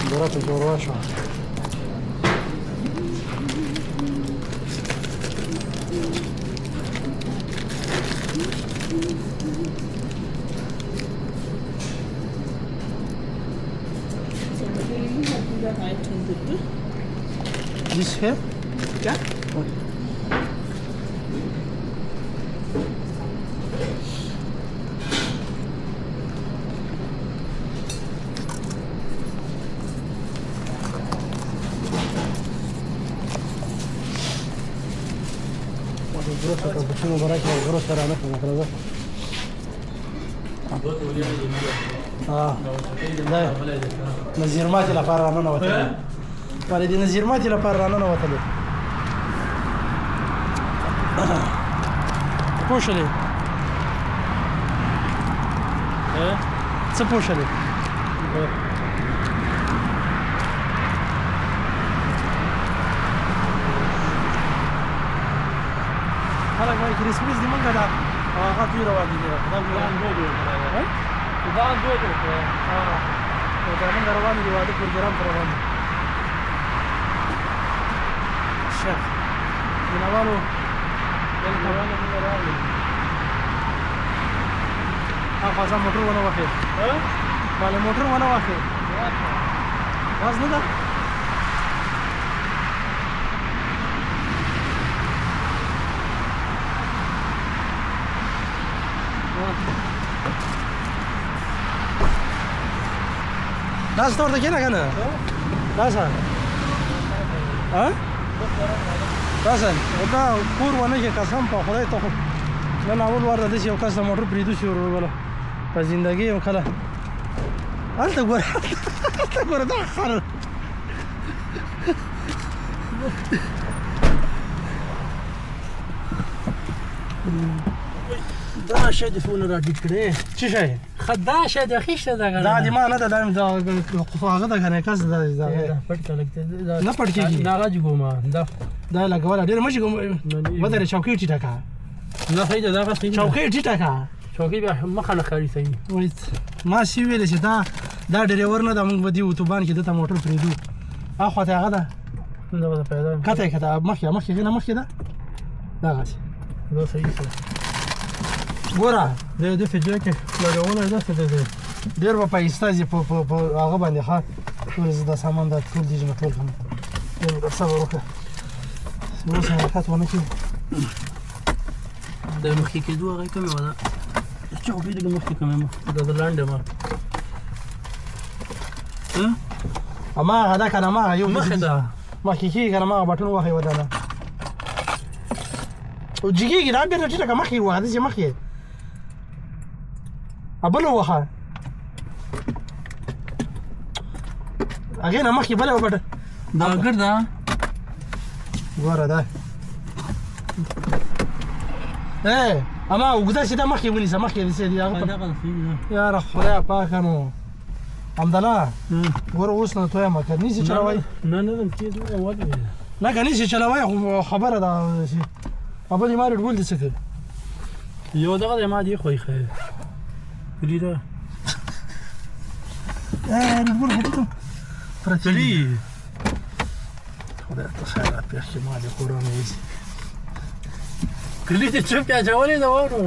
درته جوړه شو. This here? Ja. Okay. grosso cappuccino baracca grosso era nafsa مثلا لا نزير ماتي لپاره رانه وته ولې دې نزير ماتي لپاره رانه وته پوښلې څه پوښلې خلک وايي کریسمس دې مونږه دا هغه دوی روان دي دا ګلان دوی دا دوی دا مونږ روان دي واده پروګرام پر روان دي شيخ جنابانو الكوان من راوي افازا موټر ونه واخې مال موټر ونه واخې واز نه ده ناس تور ده كده كده راسا ها راسا دا کور ونه کې قسم په خدای ته نن اول ور د یو کس موټر پریدو شو ولا په ژوندۍ یو کله انت ګور دا خر دا شې د فون را ډیټ کړې څه شي خدا شه د خيشه دا دي ما نه دا هغه دا کنه کس دا پټ کلکته نه پټ کیږي ناراض کوم دا لګول ډېر مشي کوم ودره چوکۍ ټیټه کا نه خیده دا غسې چوکۍ ټیټه کا چوکۍ به مخه نه خاري صحیح وای ما سی ویل چې دا ډرایور نه د موږ په دی اوتوبان کې د موټر پریدو اخو ته هغه دا پیدا کته مخکې نه مخکې دا غاښ دا صحیح څه ګوره د فيديو کې لګونه ده څه ده ډېر په پیسې په هغه باندې ښه ټول زده سامان دا ټول دي ټول کوم یو صبر وکړه نو څه حرکت ونه کړي د مخکې کېدو هغه کومه ودا چوکۍ د مخکې کومه د لاندې ما هغه دا کنه ما یو مخکې کې کنه ما بټن وخی ودانه او جګیږي دا بیرته ټیټه مخکې وه داسې مخکې بله وخه هغې نه مخکې بله وبټه دا ګرده ګوره دا اما اوږده سیده مخکې ونیسه مخکې داسې یاره خدای پاکه نو حمدالله ګوره اوس نه تویه مه که نیسې چلوئ نه که نیسې چلوئ خو خبره ده ابل ما ریډ بول دي څه کوي یو دغه ما دی خوې خیر لیدا ریډ بول هټو پرتلی خدای ته خیرات پېښ کړي ما دې کورونه وځي کلی ته چپ یا جوړې دا وره